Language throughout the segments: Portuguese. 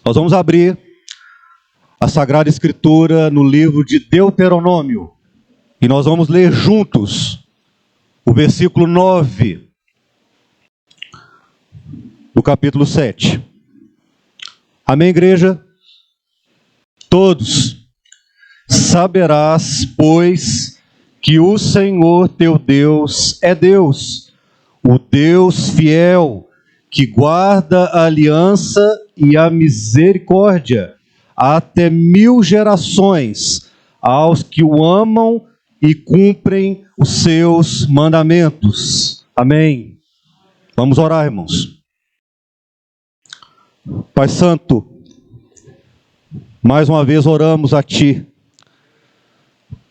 Nós vamos abrir a Sagrada Escritura no livro de Deuteronômio. E nós vamos ler juntos o versículo 9 do capítulo 7. Amém, igreja? Todos. Saberás, pois, que o Senhor teu Deus é Deus, o Deus fiel, que guarda a aliança e a misericórdia até 1000 gerações aos que o amam e cumprem os seus mandamentos. Amém. Vamos orar, irmãos. Pai Santo, mais uma vez oramos a Ti,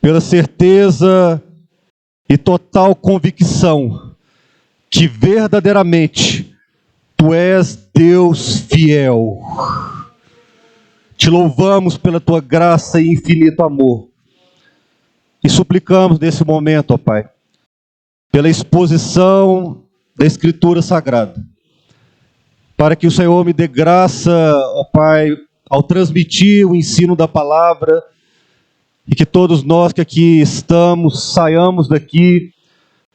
pela certeza e total convicção que verdadeiramente Tu és Deus fiel. Te louvamos pela Tua graça e infinito amor. E suplicamos nesse momento, ó Pai, pela exposição da Escritura Sagrada, para que o Senhor me dê graça, ó Pai, ao transmitir o ensino da palavra, e que todos nós que aqui estamos, saiamos daqui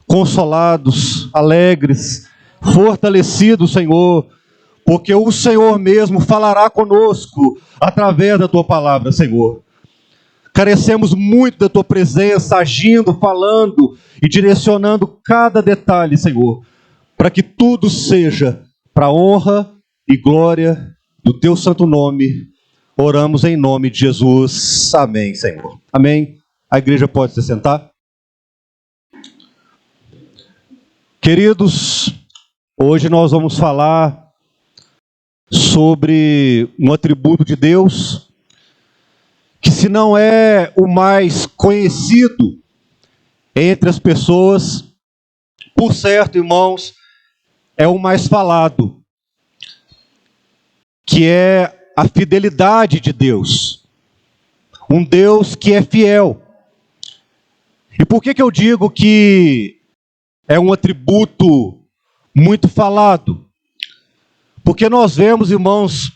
consolados, alegres, fortalecidos, Senhor, porque o Senhor mesmo falará conosco através da Tua palavra, Senhor. Carecemos muito da Tua presença, agindo, falando e direcionando cada detalhe, Senhor, para que tudo seja para a honra e glória do Teu santo nome. Oramos em nome de Jesus. Amém, Senhor. Amém. A igreja pode se sentar. Queridos, hoje nós vamos falar sobre um atributo de Deus que, se não é o mais conhecido entre as pessoas, por certo, irmãos, é o mais falado, que é a fidelidade de Deus. Um Deus que é fiel. E por que eu digo que é um atributo muito falado? Porque nós vemos, irmãos,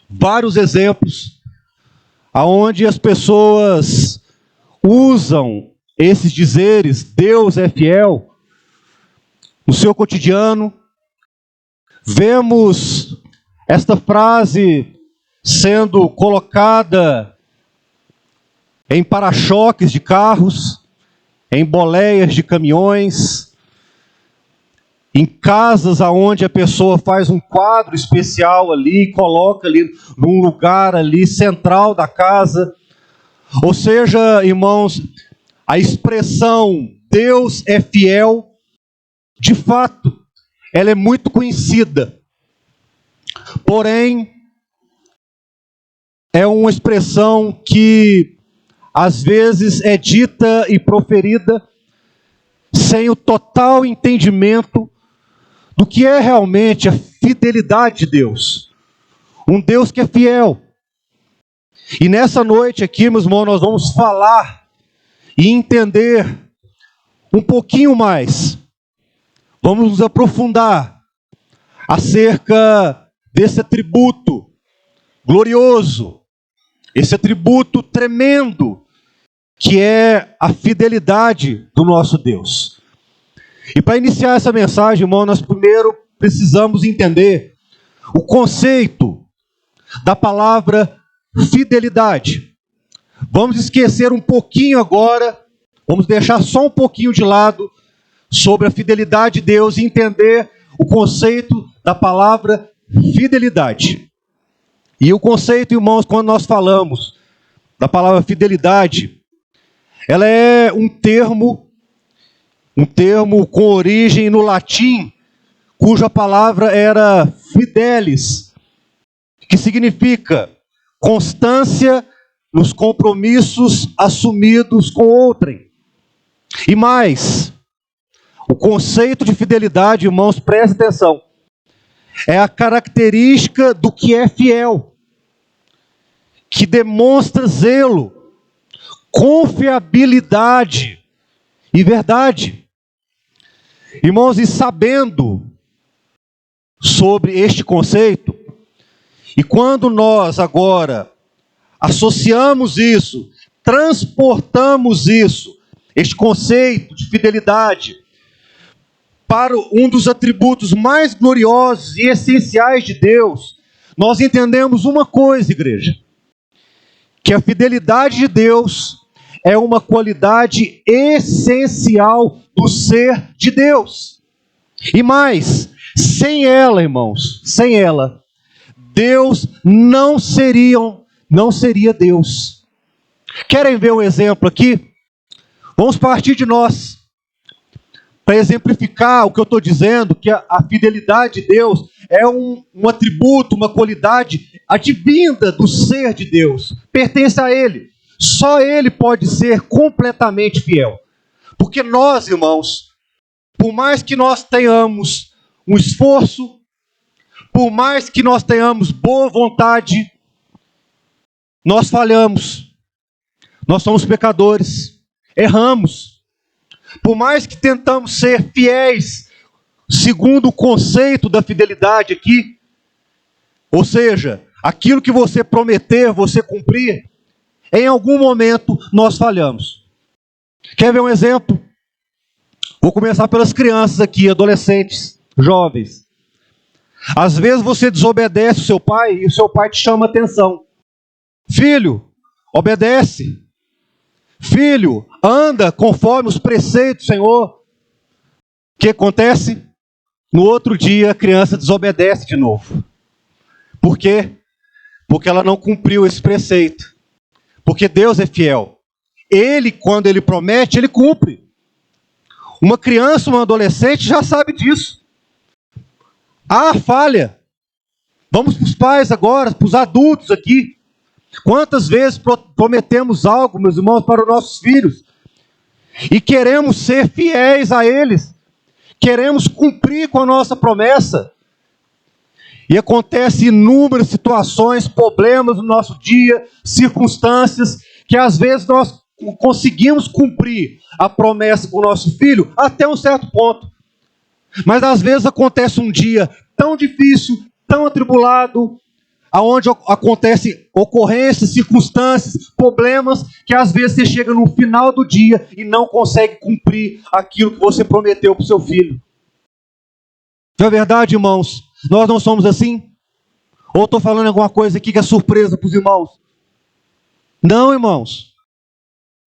vários exemplos aonde as pessoas usam esses dizeres, Deus é fiel, no seu cotidiano. Vemos esta frase sendo colocada em para-choques de carros, em boleias de caminhões, em casas aonde a pessoa faz um quadro especial ali e coloca ali num lugar ali central da casa. Ou seja, irmãos, a expressão Deus é fiel, de fato, ela é muito conhecida. Porém, é uma expressão que às vezes é dita e proferida sem o total entendimento do que é realmente a fidelidade de Deus. Um Deus que é fiel. E nessa noite aqui, meus irmãos, nós vamos falar e entender um pouquinho mais. Vamos nos aprofundar acerca desse atributo glorioso, esse atributo tremendo, que é a fidelidade do nosso Deus. E para iniciar essa mensagem, irmão, nós primeiro precisamos entender o conceito da palavra fidelidade. Vamos esquecer um pouquinho agora, vamos deixar só um pouquinho de lado sobre a fidelidade de Deus e entender o conceito da palavra fidelidade. E o conceito, irmãos, quando nós falamos da palavra fidelidade, ela é um termo com origem no latim, cuja palavra era fidelis, que significa constância nos compromissos assumidos com outrem. E mais, o conceito de fidelidade, irmãos, preste atenção, é a característica do que é fiel, que demonstra zelo, confiabilidade e verdade. Irmãos, e sabendo sobre este conceito, E quando nós agora associamos isso, transportamos isso, este conceito de fidelidade, para um dos atributos mais gloriosos e essenciais de Deus, nós entendemos uma coisa, igreja, que a fidelidade de Deus é uma qualidade essencial do ser de Deus. E mais, sem ela, irmãos, sem ela, Deus não seria Deus. Querem ver um exemplo aqui? Vamos partir de nós. Para exemplificar o que eu estou dizendo, que a fidelidade de Deus é um atributo, uma qualidade advinda do ser de Deus, pertence a Ele. Só Ele pode ser completamente fiel. Porque nós, irmãos, por mais que nós tenhamos um esforço, por mais que nós tenhamos boa vontade, nós falhamos, nós somos pecadores, erramos. Por mais que tentamos ser fiéis, segundo o conceito da fidelidade aqui, ou seja, aquilo que você prometer, você cumprir, em algum momento nós falhamos. Quer ver um exemplo? Vou começar pelas crianças aqui, adolescentes, jovens. Às vezes você desobedece o seu pai e o seu pai te chama a atenção. Filho, obedece. Filho, anda conforme os preceitos do Senhor. O que acontece? No outro dia a criança desobedece de novo. Por quê? Porque ela não cumpriu esse preceito. Porque Deus é fiel. Ele, quando Ele promete, Ele cumpre. Uma criança, um adolescente já sabe disso. Há falha. Vamos para os pais agora, para os adultos aqui. Quantas vezes prometemos algo, meus irmãos, para os nossos filhos, e queremos ser fiéis a eles, queremos cumprir com a nossa promessa, e acontecem inúmeras situações, problemas no nosso dia, circunstâncias, que às vezes nós conseguimos cumprir a promessa com o nosso filho, até um certo ponto, mas às vezes acontece um dia tão difícil, tão atribulado, aonde acontecem ocorrências, circunstâncias, problemas, que às vezes você chega no final do dia e não consegue cumprir aquilo que você prometeu para o seu filho. Não é verdade, irmãos? Nós não somos assim? Ou estou falando alguma coisa aqui que é surpresa para os irmãos? Não, irmãos.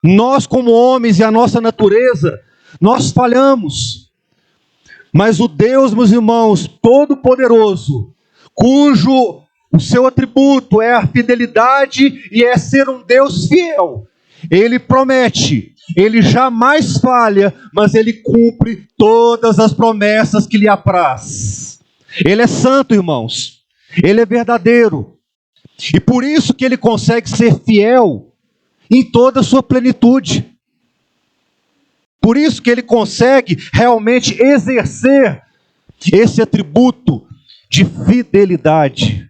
Nós, como homens e a nossa natureza, nós falhamos. Mas o Deus, meus irmãos, Todo-Poderoso, cujo o seu atributo é a fidelidade e é ser um Deus fiel. Ele promete, Ele jamais falha, mas Ele cumpre todas as promessas que lhe apraz. Ele é santo, irmãos. Ele é verdadeiro. E por isso que Ele consegue ser fiel em toda a sua plenitude. Por isso que Ele consegue realmente exercer esse atributo de fidelidade,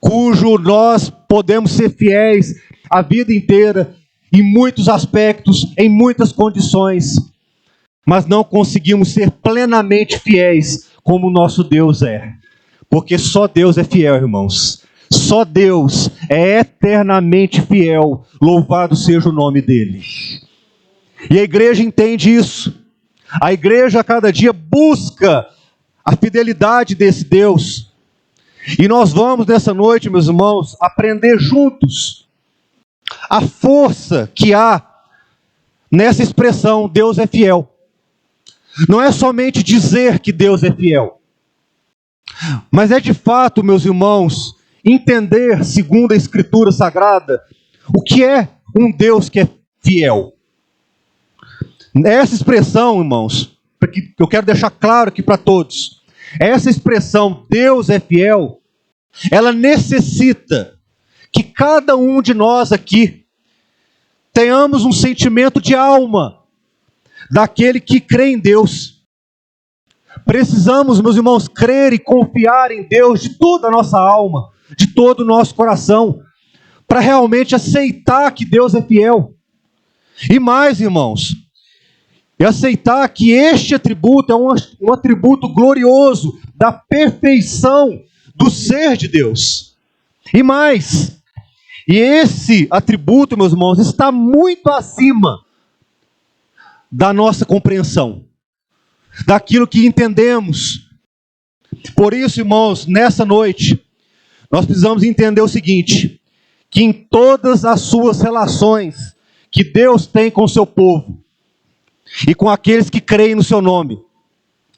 cujo nós podemos ser fiéis a vida inteira, em muitos aspectos, em muitas condições, mas não conseguimos ser plenamente fiéis como o nosso Deus é, porque só Deus é fiel, irmãos. Só Deus é eternamente fiel, louvado seja o nome dEle. E a igreja entende isso. A igreja a cada dia busca a fidelidade desse Deus. E nós vamos nessa noite, meus irmãos, aprender juntos a força que há nessa expressão, Deus é fiel. Não é somente dizer que Deus é fiel, mas é de fato, meus irmãos, entender, segundo a Escritura Sagrada, o que é um Deus que é fiel. Essa expressão, irmãos, que eu quero deixar claro aqui para todos, essa expressão, Deus é fiel, ela necessita que cada um de nós aqui tenhamos um sentimento de alma daquele que crê em Deus. Precisamos, meus irmãos, crer e confiar em Deus de toda a nossa alma, de todo o nosso coração, para realmente aceitar que Deus é fiel. E mais, irmãos, e aceitar que este atributo é um atributo glorioso da perfeição do ser de Deus. E mais, e esse atributo, meus irmãos, está muito acima da nossa compreensão, daquilo que entendemos. Por isso, irmãos, nessa noite, nós precisamos entender o seguinte, que em todas as suas relações que Deus tem com o seu povo, e com aqueles que creem no seu nome,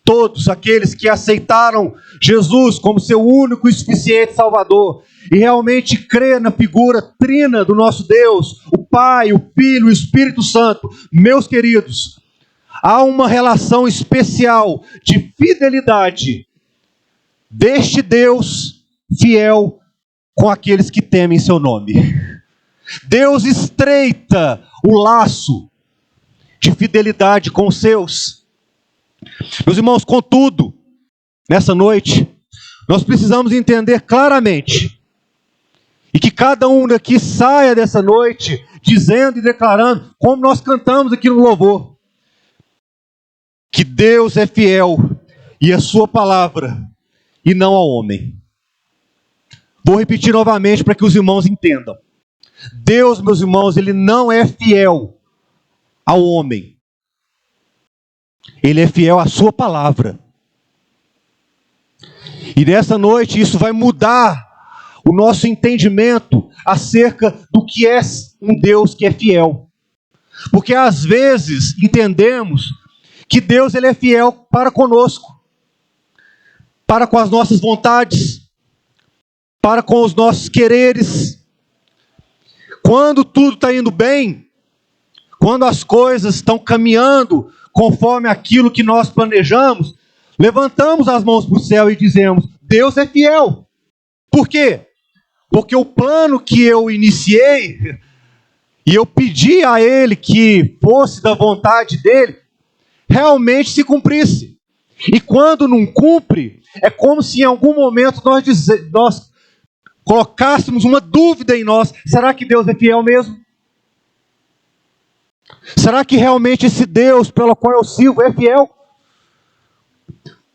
todos aqueles que aceitaram Jesus como seu único e suficiente Salvador, e realmente crê na figura trina do nosso Deus, o Pai, o Filho e o Espírito Santo, meus queridos, há uma relação especial de fidelidade deste Deus fiel com aqueles que temem seu nome. Deus estreita o laço de fidelidade com os seus. Meus irmãos, contudo, nessa noite, nós precisamos entender claramente, e que cada um daqui saia dessa noite dizendo e declarando, como nós cantamos aqui no louvor, que Deus é fiel e a sua palavra, e não ao homem. Vou repetir novamente para que os irmãos entendam. Deus, meus irmãos, Ele não é fiel ao homem. Ele é fiel à sua palavra. E nessa noite isso vai mudar o nosso entendimento acerca do que é um Deus que é fiel. Porque às vezes entendemos que Deus ele é fiel para conosco, para com as nossas vontades, para com os nossos quereres. Quando tudo está indo bem, quando as coisas estão caminhando conforme aquilo que nós planejamos, levantamos as mãos para o céu e dizemos, Deus é fiel. Por quê? Porque o plano que eu iniciei, e eu pedi a Ele que fosse da vontade dEle, realmente se cumprisse. E quando não cumpre, é como se em algum momento nós colocássemos uma dúvida em nós, será que Deus é fiel mesmo? Será que realmente esse Deus pelo qual eu sirvo é fiel?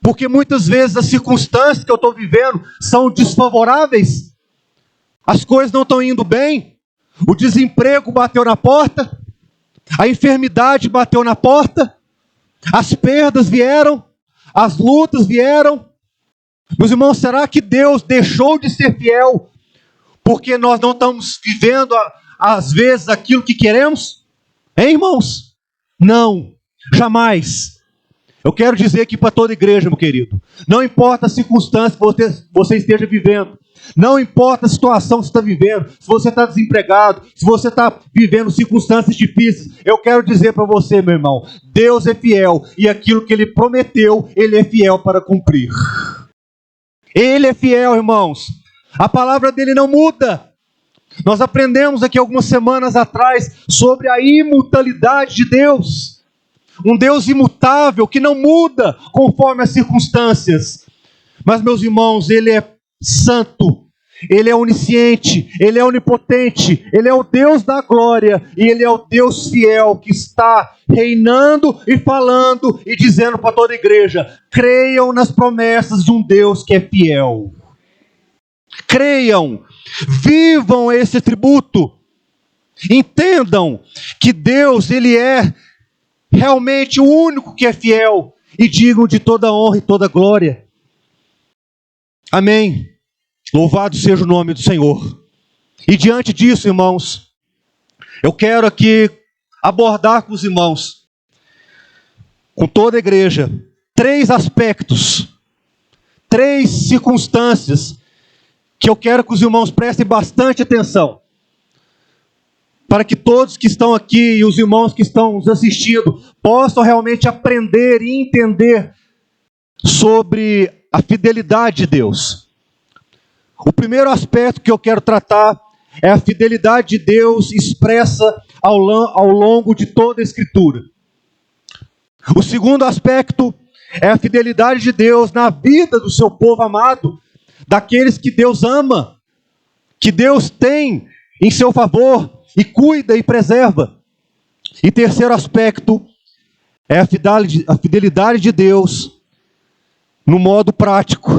Porque muitas vezes as circunstâncias que eu estou vivendo são desfavoráveis. As coisas não estão indo bem. O desemprego bateu na porta. A enfermidade bateu na porta. As perdas vieram. As lutas vieram. Meus irmãos, será que Deus deixou de ser fiel porque nós não estamos vivendo às vezes aquilo que queremos? Hein, irmãos? Não, jamais. Eu quero dizer aqui para toda a igreja, meu querido, não importa a circunstância que você esteja vivendo, não importa a situação que você está vivendo, se você está desempregado, se você está vivendo circunstâncias difíceis, eu quero dizer para você, meu irmão, Deus é fiel e aquilo que Ele prometeu, Ele é fiel para cumprir. Ele é fiel, irmãos. A palavra dele não muda. Nós aprendemos aqui algumas semanas atrás sobre a imutabilidade de Deus. Um Deus imutável que não muda conforme as circunstâncias. Mas, meus irmãos, Ele é santo, Ele é onisciente, Ele é onipotente, Ele é o Deus da glória e Ele é o Deus fiel que está reinando e falando e dizendo para toda a igreja, creiam nas promessas de um Deus que é fiel. Creiam, vivam esse atributo, entendam que Deus, Ele é realmente o único que é fiel e digno de toda honra e toda glória. Amém. Louvado seja o nome do Senhor. E diante disso, irmãos, eu quero aqui abordar com os irmãos, com toda a igreja, 3 aspectos, 3 circunstâncias que eu quero que os irmãos prestem bastante atenção, para que todos que estão aqui e os irmãos que estão nos assistindo possam realmente aprender e entender sobre a fidelidade de Deus. O primeiro aspecto que eu quero tratar é a fidelidade de Deus expressa ao longo de toda a Escritura. O segundo aspecto é a fidelidade de Deus na vida do seu povo amado, daqueles que Deus ama, que Deus tem em seu favor e cuida e preserva. E terceiro aspecto é a fidelidade de Deus no modo prático,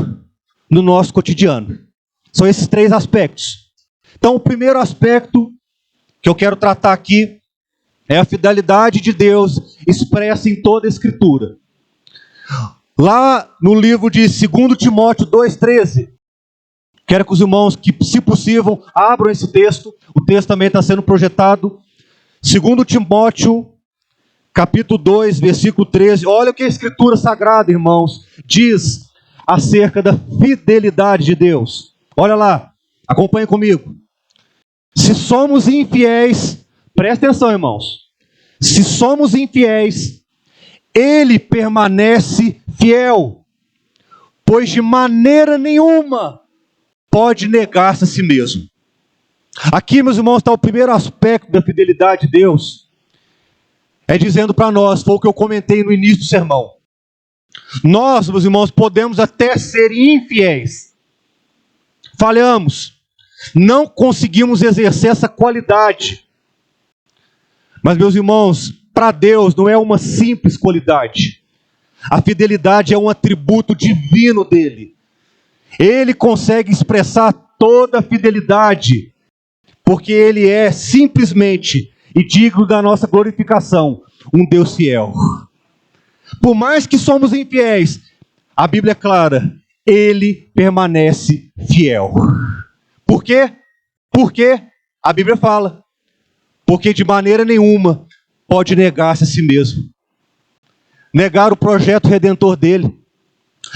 no nosso cotidiano. São esses 3 aspectos. Então, o primeiro aspecto que eu quero tratar aqui é a fidelidade de Deus expressa em toda a Escritura. Lá no livro de 2 Timóteo 2,13, quero que os irmãos, que se possível, abram esse texto. O texto também está sendo projetado. 2 Timóteo, capítulo 2, versículo 13. Olha o que a Escritura Sagrada, irmãos, diz acerca da fidelidade de Deus. Olha lá, acompanhe comigo. Se somos infiéis, presta atenção, irmãos. Se somos infiéis, Ele permanece fiel, pois de maneira nenhuma pode negar-se a si mesmo. Aqui, meus irmãos, está o primeiro aspecto da fidelidade de Deus. É dizendo para nós, foi o que eu comentei no início do sermão. Nós, meus irmãos, podemos até ser infiéis. Falhamos. Não conseguimos exercer essa qualidade. Mas, meus irmãos, para Deus não é uma simples qualidade. A fidelidade é um atributo divino dele. Ele consegue expressar toda a fidelidade, porque ele é simplesmente e digno da nossa glorificação, um Deus fiel. Por mais que somos infiéis, a Bíblia é clara, ele permanece fiel. Por quê? Porque a Bíblia fala, porque de maneira nenhuma pode negar-se a si mesmo. Negar o projeto redentor dele.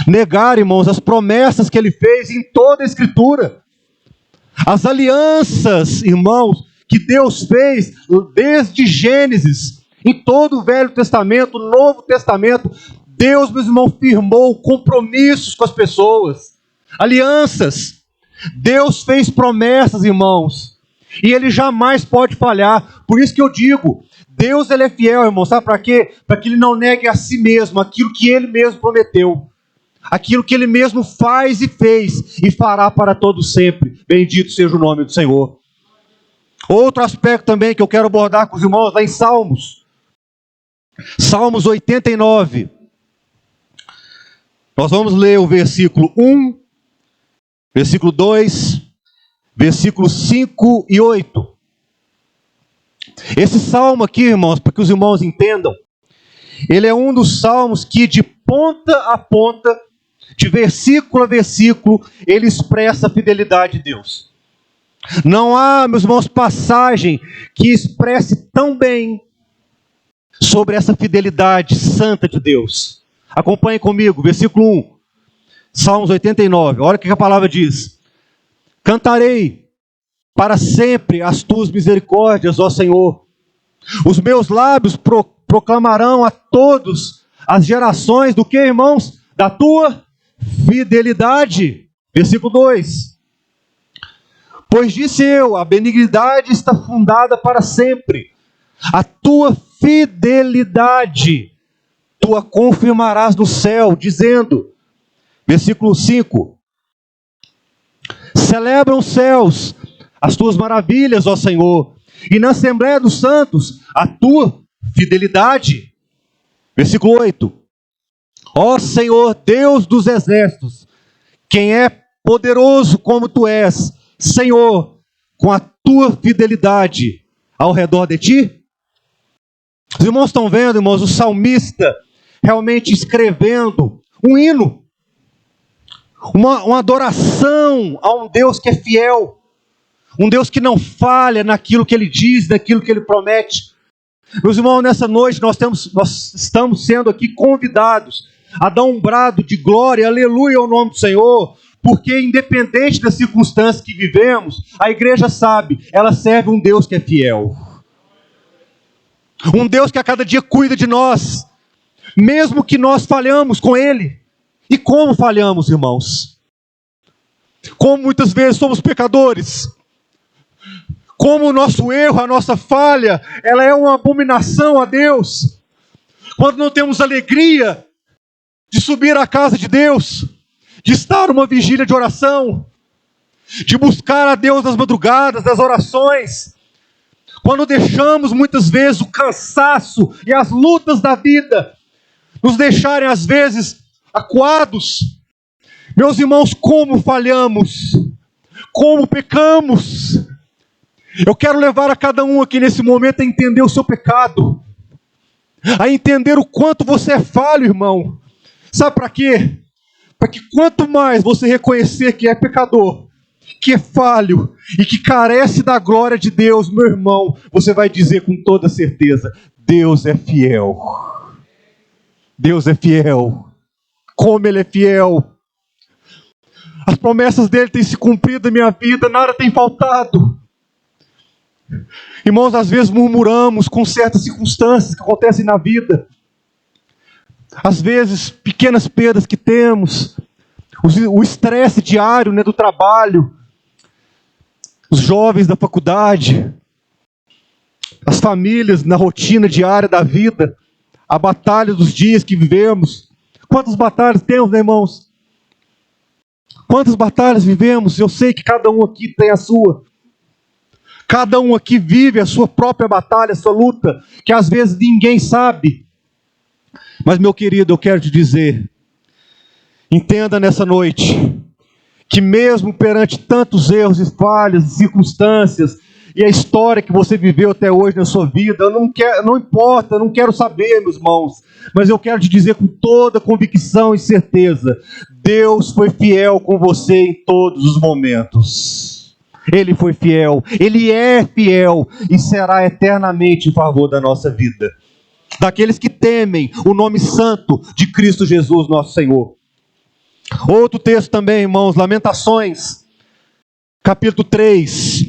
Negar, irmãos, as promessas que ele fez em toda a Escritura. As alianças, irmãos, que Deus fez desde Gênesis, em todo o Velho Testamento, Novo Testamento. Deus, meus irmãos, firmou compromissos com as pessoas. Alianças. Deus fez promessas, irmãos. E ele jamais pode falhar. Por isso que eu digo, Deus ele é fiel, irmão. Sabe para quê? Para que ele não negue a si mesmo aquilo que ele mesmo prometeu. Aquilo que ele mesmo faz e fez e fará para todos sempre. Bendito seja o nome do Senhor. Outro aspecto também que eu quero abordar com os irmãos, lá em Salmos. Salmos 89. Nós vamos ler o versículo 1, versículo 2, versículos 5 e 8. Esse salmo aqui, irmãos, para que os irmãos entendam, ele é um dos salmos que de ponta a ponta, de versículo a versículo, ele expressa a fidelidade de Deus. Não há, meus irmãos, passagem que expresse tão bem sobre essa fidelidade santa de Deus. Acompanhe comigo, versículo 1, Salmos 89, olha o que a palavra diz. Cantarei para sempre as tuas misericórdias, ó Senhor. Os meus lábios proclamarão a todos as gerações do que, irmãos? Da tua fidelidade. Versículo 2. Pois disse eu, a benignidade está fundada para sempre. A tua fidelidade tu a confirmarás no céu, dizendo, versículo 5, celebram os céus as tuas maravilhas, ó Senhor, e na Assembleia dos Santos a tua fidelidade. Versículo 8, ó Senhor, Deus dos exércitos, quem é poderoso como tu és, Senhor, com a tua fidelidade ao redor de ti. Os irmãos estão vendo, irmãos, o salmista realmente escrevendo um hino, uma adoração a um Deus que é fiel, um Deus que não falha naquilo que ele diz, naquilo que ele promete. Meus irmãos, nessa noite nós estamos sendo aqui convidados a dar um brado de glória, aleluia ao nome do Senhor, porque independente das circunstâncias que vivemos, a igreja sabe, ela serve um Deus que é fiel. Um Deus que a cada dia cuida de nós, mesmo que nós falhamos com Ele. E como falhamos, irmãos? Como muitas vezes somos pecadores. Como o nosso erro, a nossa falha, ela é uma abominação a Deus. Quando não temos alegria de subir à casa de Deus, de estar numa vigília de oração, de buscar a Deus nas madrugadas, nas orações. Quando deixamos muitas vezes o cansaço e as lutas da vida nos deixarem às vezes acuados, Meus irmãos, como falhamos, como pecamos. Eu quero levar a cada um aqui nesse momento a entender o seu pecado, a entender o quanto você é falho, irmão. Sabe para quê? Para que quanto mais você reconhecer que é pecador, que é falho e que carece da glória de Deus, meu irmão, você vai dizer com toda certeza: Deus é fiel. Deus é fiel. Como Ele é fiel. As promessas dele têm se cumprido na minha vida, nada tem faltado. Irmãos, às vezes murmuramos com certas circunstâncias que acontecem na vida. Às vezes, pequenas perdas que temos, o estresse diário, do trabalho, os jovens da faculdade, as famílias na rotina diária da vida, a batalha dos dias que vivemos. Quantas batalhas temos, irmãos? Quantas batalhas vivemos? Eu sei que cada um aqui tem a sua. Cada um aqui vive a sua própria batalha, a sua luta, que às vezes ninguém sabe. Mas, meu querido, eu quero te dizer, entenda nessa noite, que mesmo perante tantos erros e falhas, circunstâncias, e a história que você viveu até hoje na sua vida, não importa, eu não quero saber, meus irmãos, mas eu quero te dizer com toda convicção e certeza, Deus foi fiel com você em todos os momentos. Ele foi fiel, Ele é fiel e será eternamente em favor da nossa vida. Daqueles que temem o nome santo de Cristo Jesus, nosso Senhor. Outro texto também, irmãos, Lamentações, capítulo 3,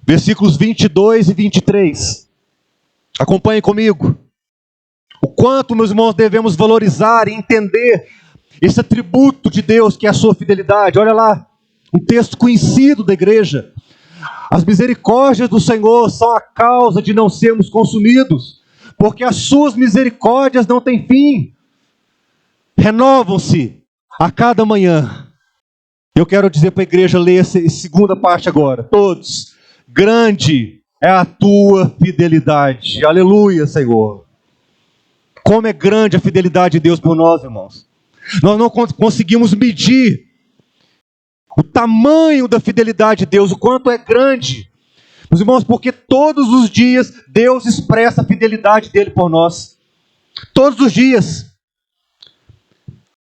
versículos 22 e 23. Acompanhem comigo. O quanto, meus irmãos, devemos valorizar e entender esse atributo de Deus que é a sua fidelidade. Olha lá, um texto conhecido da igreja. As misericórdias do Senhor são a causa de não sermos consumidos, porque as suas misericórdias não têm fim. Renovam-se a cada manhã. Eu quero dizer para a igreja, ler essa segunda parte agora. Todos. Grande é a tua fidelidade. Aleluia, Senhor. Como é grande a fidelidade de Deus por nós, irmãos. Nós não conseguimos medir o tamanho da fidelidade de Deus, o quanto é grande. Meus irmãos, porque todos os dias Deus expressa a fidelidade dele por nós. Todos os dias.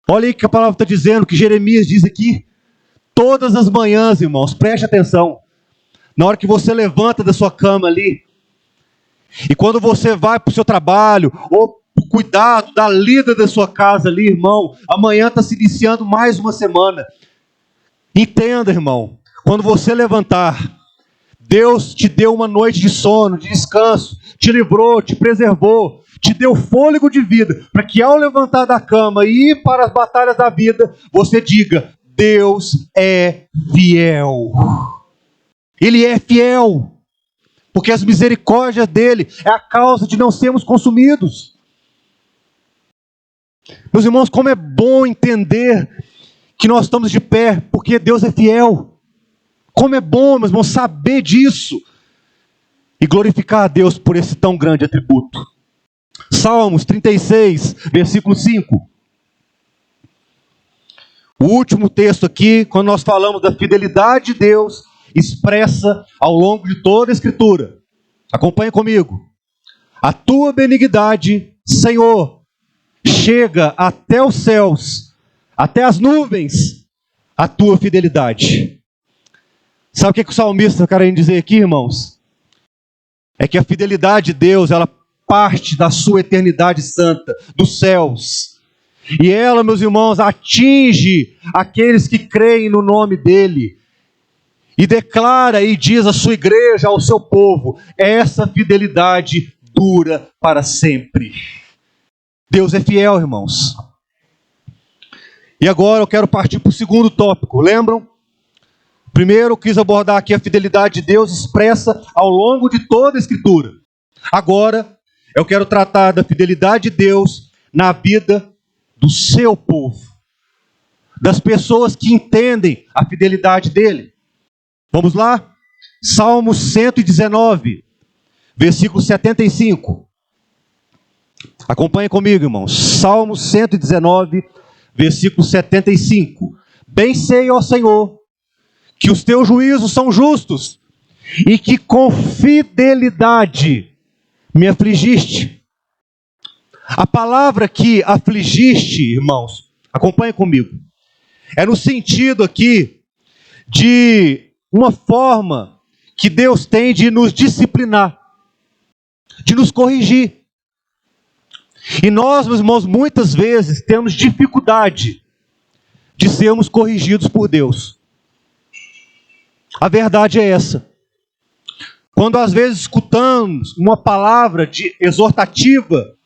Olha aí que a palavra está dizendo, que Jeremias diz aqui. Todas as manhãs, irmãos, preste atenção. Na hora que você levanta da sua cama ali, e quando você vai para o seu trabalho, ou o cuidado da lida da sua casa ali, irmão, amanhã está se iniciando mais uma semana. Entenda, irmão, quando você levantar, Deus te deu uma noite de sono, de descanso, te livrou, te preservou, te deu fôlego de vida, para que ao levantar da cama e ir para as batalhas da vida, você diga: Deus é fiel. Ele é fiel, porque as misericórdias dele é a causa de não sermos consumidos. Meus irmãos, como é bom entender que nós estamos de pé, porque Deus é fiel. Como é bom, meus irmãos, saber disso e glorificar a Deus por esse tão grande atributo. Salmos 36, versículo 5. O último texto aqui, quando nós falamos da fidelidade de Deus, expressa ao longo de toda a Escritura. Acompanhe comigo. A tua benignidade, Senhor, chega até os céus, até as nuvens, a tua fidelidade. Sabe o que o salmista está querendo dizer aqui, irmãos? É que a fidelidade de Deus, ela parte da sua eternidade santa, dos céus. E ela, meus irmãos, atinge aqueles que creem no nome dEle. E declara e diz à sua igreja, ao seu povo: essa fidelidade dura para sempre. Deus é fiel, irmãos. E agora eu quero partir para o segundo tópico, lembram? Primeiro eu quis abordar aqui a fidelidade de Deus expressa ao longo de toda a Escritura. Agora eu quero tratar da fidelidade de Deus na vida do seu povo, das pessoas que entendem a fidelidade dele. Vamos lá? Salmos 119, versículo 75. Acompanhe comigo, irmãos. Salmos 119, versículo 75. Bem sei, ó Senhor, que os teus juízos são justos, e que com fidelidade me afligiste. A palavra que afligiste, irmãos, acompanhe comigo, é no sentido aqui de uma forma que Deus tem de nos disciplinar, de nos corrigir. E nós, meus irmãos, muitas vezes temos dificuldade de sermos corrigidos por Deus. A verdade é essa. Quando às vezes escutamos uma palavra exortativa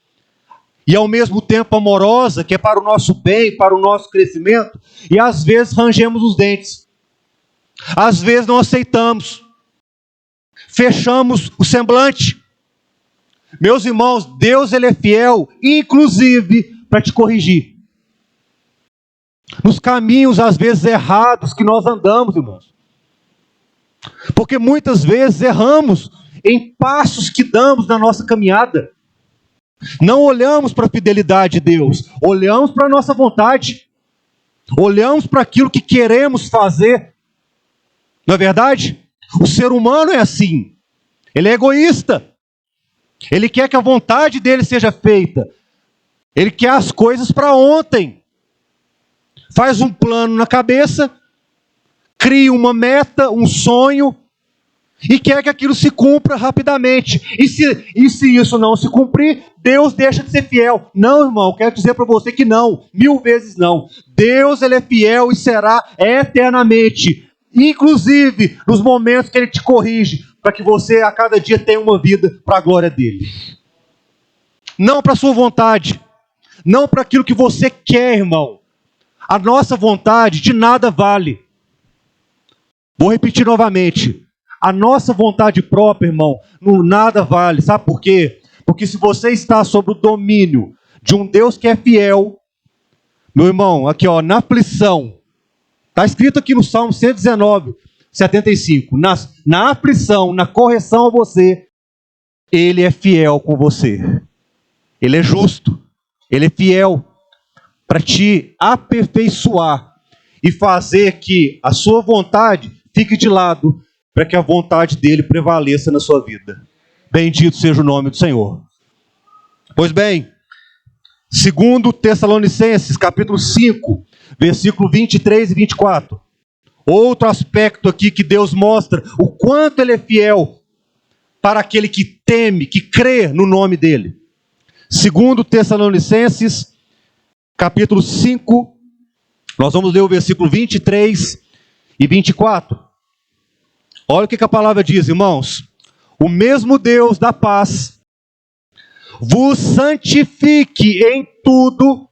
e ao mesmo tempo amorosa, que é para o nosso bem, para o nosso crescimento, e às vezes rangemos os dentes. Às vezes não aceitamos. Fechamos o semblante. Meus irmãos, Deus ele é fiel, inclusive para te corrigir. Nos caminhos, às vezes, errados que nós andamos, irmãos. Porque muitas vezes erramos em passos que damos na nossa caminhada. Não olhamos para a fidelidade de Deus, olhamos para a nossa vontade. Olhamos para aquilo que queremos fazer. Não é verdade? O ser humano é assim. Ele é egoísta. Ele quer que a vontade dele seja feita. Ele quer as coisas para ontem. Faz um plano na cabeça, cria uma meta, um sonho, e quer que aquilo se cumpra rapidamente. E se isso não se cumprir, Deus deixa de ser fiel. Não, irmão, quero dizer para você que não, 1000 vezes não. Deus ele é fiel e será eternamente. Inclusive nos momentos que Ele te corrige, para que você a cada dia tenha uma vida para a glória dEle. Não para a sua vontade, não para aquilo que você quer, irmão. A nossa vontade de nada vale. Vou repetir novamente. A nossa vontade própria, irmão, nada vale. Sabe por quê? Porque se você está sob o domínio de um Deus que é fiel, meu irmão, aqui ó, na aflição, está escrito aqui no Salmo 119, 75. Na aflição, na correção a você, Ele é fiel com você. Ele é justo. Ele é fiel para te aperfeiçoar e fazer que a sua vontade fique de lado, para que a vontade dEle prevaleça na sua vida. Bendito seja o nome do Senhor. Pois bem, segundo Tessalonicenses, capítulo 5, versículo 23 e 24. Outro aspecto aqui que Deus mostra o quanto Ele é fiel para aquele que teme, que crê no nome dEle. Segundo Tessalonicenses, capítulo 5, nós vamos ler o versículo 23 e 24. Olha o que a palavra diz, irmãos. O mesmo Deus da paz vos santifique em tudo,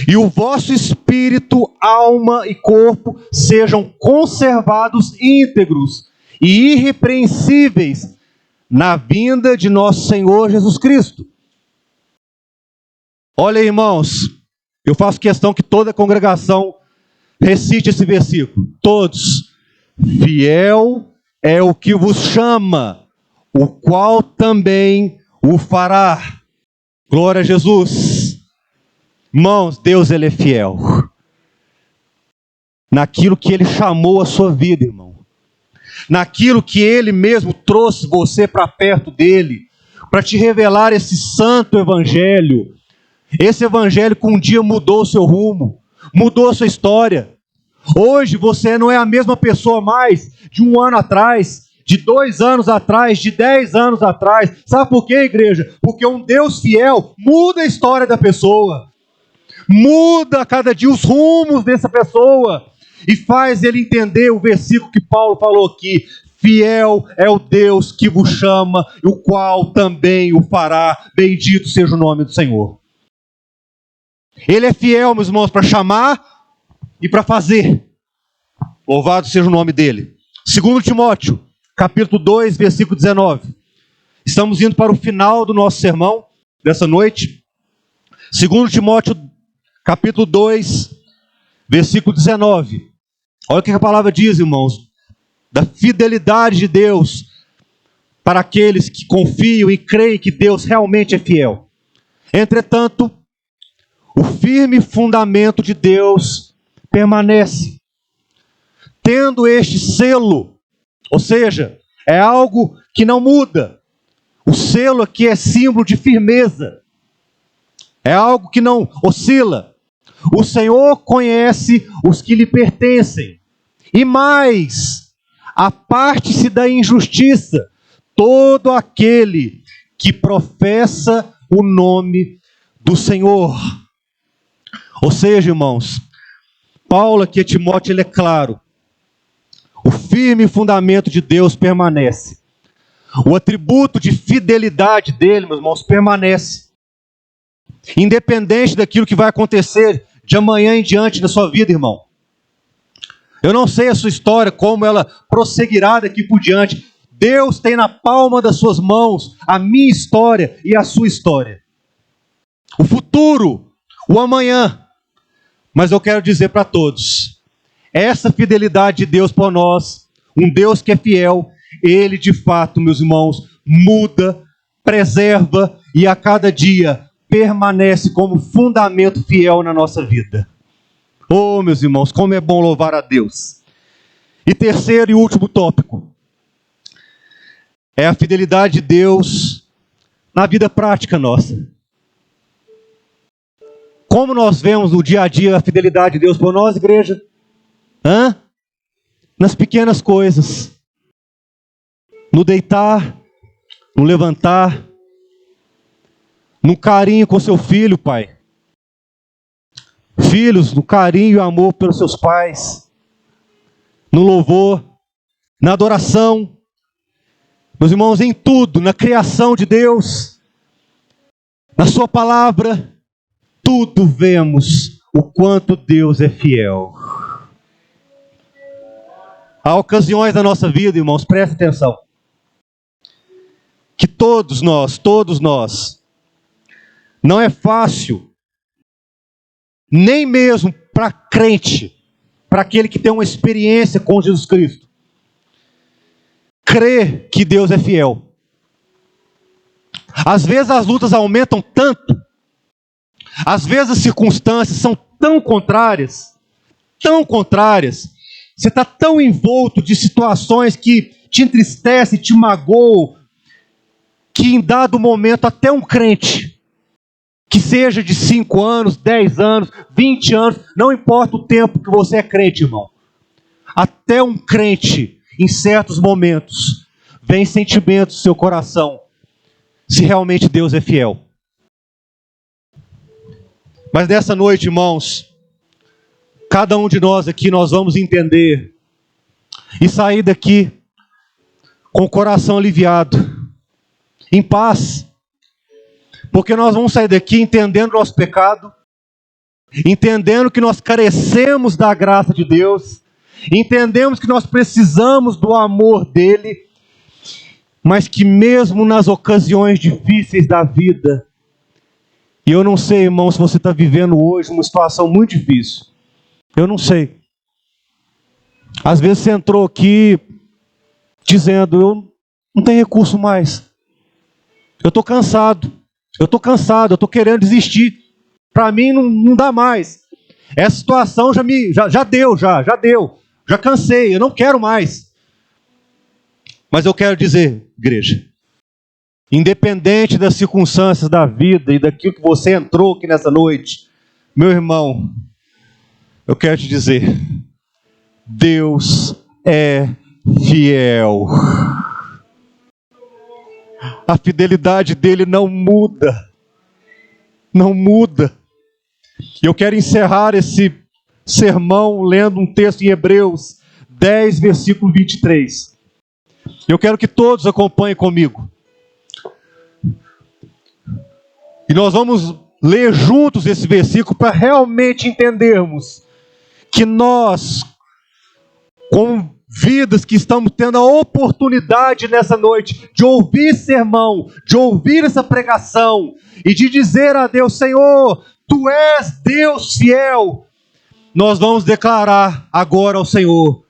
e o vosso espírito, alma e corpo sejam conservados íntegros e irrepreensíveis na vinda de nosso Senhor Jesus Cristo. Olha, irmãos, eu faço questão que toda a congregação recite esse versículo. Todos. Fiel é o que vos chama, o qual também o fará. Glória a Jesus. Irmãos, Deus ele é fiel naquilo que Ele chamou a sua vida, irmão. Naquilo que Ele mesmo trouxe você para perto dEle, para te revelar esse santo evangelho. Esse evangelho que um dia mudou o seu rumo, mudou a sua história. Hoje você não é a mesma pessoa mais de 1 ano atrás, de 2 anos atrás, de 10 anos atrás. Sabe por quê, igreja? Porque um Deus fiel muda a história da pessoa. Muda a cada dia os rumos dessa pessoa. E faz ele entender o versículo que Paulo falou aqui. Fiel é o Deus que vos chama, o qual também o fará. Bendito seja o nome do Senhor. Ele é fiel, meus irmãos, para chamar e para fazer. Louvado seja o nome dele. 2 Timóteo, capítulo 2, versículo 19. Estamos indo para o final do nosso sermão dessa noite. 2 Timóteo, capítulo 2, versículo 19. Olha o que a palavra diz, irmãos. Da fidelidade de Deus para aqueles que confiam e creem que Deus realmente é fiel. Entretanto, O firme fundamento de Deus permanece. Tendo este selo, ou seja, é algo que não muda. O selo aqui é símbolo de firmeza. É algo que não oscila. O Senhor conhece os que lhe pertencem. E mais, aparte-se da injustiça todo aquele que professa o nome do Senhor. Ou seja, irmãos, Paulo aqui a Timóteo, ele é claro. O firme fundamento de Deus permanece. O atributo de fidelidade dele, meus irmãos, permanece. Independente daquilo que vai acontecer de amanhã em diante na sua vida, irmão. Eu não sei a sua história, como ela prosseguirá daqui por diante. Deus tem na palma das suas mãos a minha história e a sua história. O futuro, o amanhã. Mas eu quero dizer para todos, essa fidelidade de Deus por nós, um Deus que é fiel, Ele de fato, meus irmãos, muda, preserva e a cada dia permanece como fundamento fiel na nossa vida. Oh, meus irmãos, como é bom louvar a Deus. E terceiro e último tópico, é a fidelidade de Deus na vida prática nossa. Como nós vemos no dia a dia a fidelidade de Deus por nós, igreja? Nas pequenas coisas. No deitar, no levantar, no carinho com seu filho, pai. Filhos, no carinho e amor pelos seus pais. No louvor, na adoração. Meus irmãos, em tudo, na criação de Deus, na sua palavra, tudo vemos o quanto Deus é fiel. Há ocasiões da nossa vida, irmãos, preste atenção, que todos nós, não é fácil, nem mesmo para crente, para aquele que tem uma experiência com Jesus Cristo, crer que Deus é fiel. Às vezes as lutas aumentam tanto, às vezes as circunstâncias são tão contrárias, você está tão envolto de situações que te entristecem, te magoam, que em dado momento até um crente, que seja de 5 anos, 10 anos, 20 anos, não importa o tempo que você é crente, irmão, até um crente, em certos momentos, vem sentimentos no seu coração, se realmente Deus é fiel. Mas nessa noite, irmãos, cada um de nós aqui, nós vamos entender e sair daqui com o coração aliviado, em paz, porque nós vamos sair daqui entendendo o nosso pecado, entendendo que nós carecemos da graça de Deus, entendemos que nós precisamos do amor dele, mas que mesmo nas ocasiões difíceis da vida, e eu não sei, irmão, se você está vivendo hoje uma situação muito difícil, eu não sei. Às vezes você entrou aqui dizendo, eu não tenho recurso mais, eu estou cansado, eu estou querendo desistir, para mim não dá mais, essa situação já deu, já cansei, eu não quero mais. Mas eu quero dizer, igreja, independente das circunstâncias da vida e daquilo que você entrou aqui nessa noite, meu irmão, eu quero te dizer, Deus é fiel. A fidelidade dele não muda. Não muda. E eu quero encerrar esse sermão lendo um texto em Hebreus 10, versículo 23. Eu quero que todos acompanhem comigo. E nós vamos ler juntos esse versículo para realmente entendermos que nós, com vidas que estamos tendo a oportunidade nessa noite de ouvir sermão, de ouvir essa pregação e de dizer a Deus, Senhor, Tu és Deus fiel, nós vamos declarar agora ao Senhor,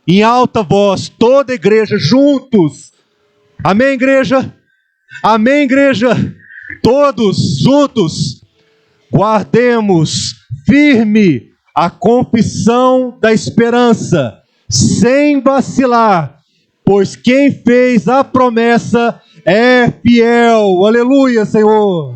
em alta voz, toda a igreja juntos. Amém, igreja? Amém, igreja? Todos juntos. guardemos firme a confissão da esperança, sem vacilar, pois quem fez a promessa é fiel. Aleluia, Senhor.